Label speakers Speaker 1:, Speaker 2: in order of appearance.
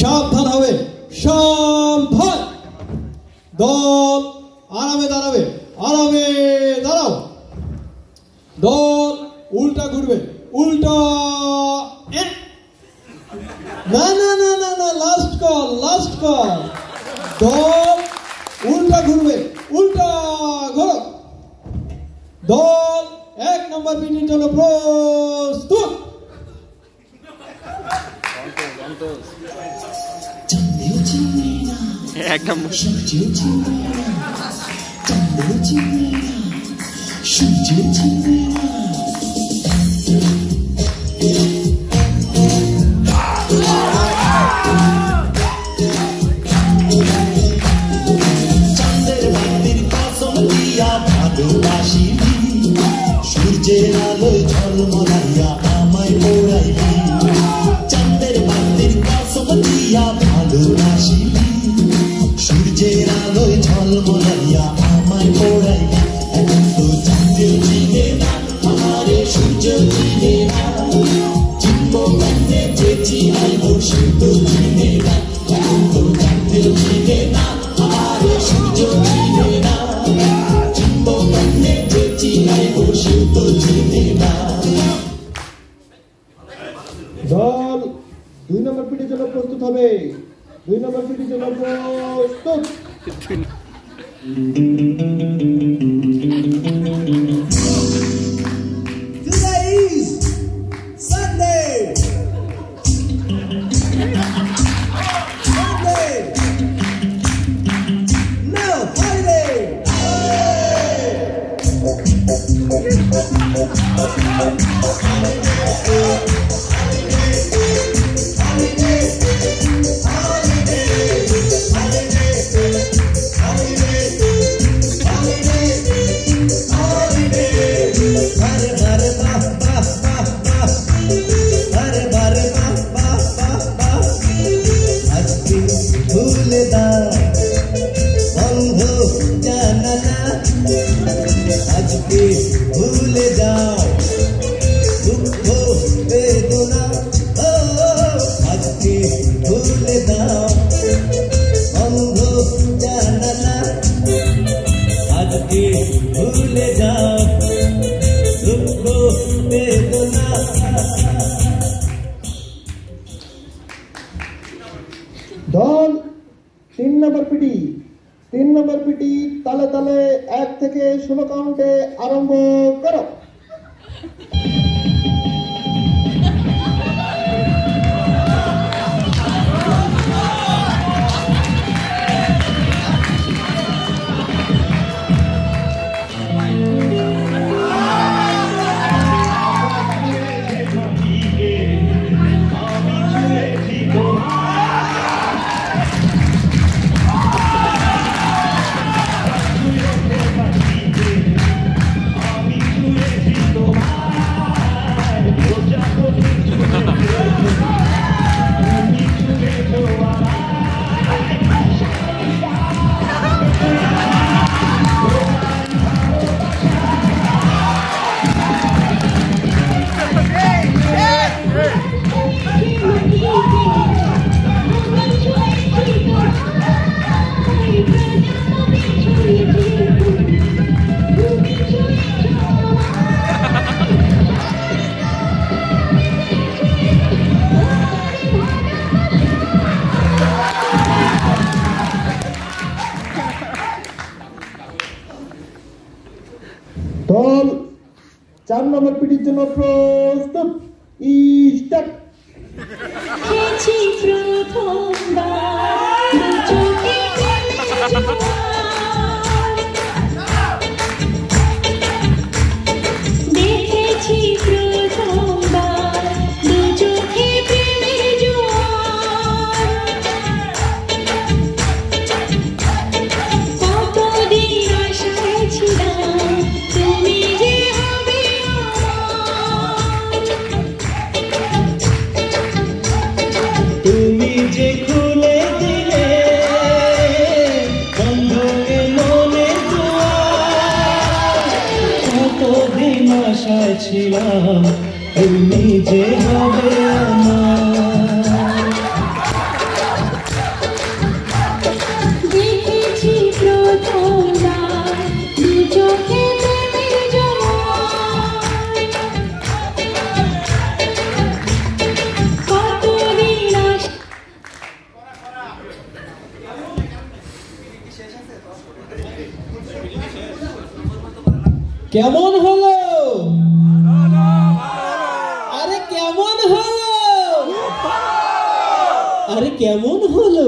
Speaker 1: সাবধান হবে, সাবধান। দল আরামে দাঁড়াবে, আরামে দাঁড়াও। দল উল্টা ঘুরবে, উল্টা। না না না না না, লাস্ট কল, লাস্ট কল। দল উল্টা ঘুরবে, উল্টা ঘোরো। দল 1 নম্বর পিটির জন্য প্রস্তুত।
Speaker 2: একদম
Speaker 3: সূর্যের আলোয় ঝলমলাইয়া আমায় পোড়াইলি, চাঁদের বাতির কসম দিয়া ভালোবাসিলি। সূর্যের আলোয় ঝলমলাইয়া আমায় পোড়াইলি, এখন তো চাঁদেও চিনে না আমারে, সূর্য চিনে না। চিনব কেমনে যে চিনাইব সে তো চিনে না, এখন তো চাঁদেও চিনে না আমারে, সূর্য চিনে না। চিনব কেমনে যে চিনাইব সে তো চিনে না।
Speaker 1: দল 2 নম্বর পিটির জন্য প্রস্তুত হবে। 2 নম্বর পিটির জন্য প্রস্তুত।
Speaker 3: Today is Sunday. Sunday. No holiday. ভুলে দাও বন্ধ জানালা, আজকে ভুলে যাও দুঃখ বেদনা। ও আজকে ভুলে দাও বন্ধ জানালা, আজকে ভুলে যাও দুঃখ বেদনা।
Speaker 1: দল 3 নম্বর পিটি। 3 নম্বর পিটি তালে তালে 1 থেকে 16 কাউন্টে আরম্ভ করো। দল 4 নম্বর পিটির জন্য প্রস্তুত। স্টার্ট।
Speaker 3: তুমি যে খুলে দিলে বন্ধনে মনে কতদিন আশায় ছিলাম তুমি যে হবে আমার।
Speaker 2: কেমন হলো? আরে কেমন হলো? আরে কেমন হলো?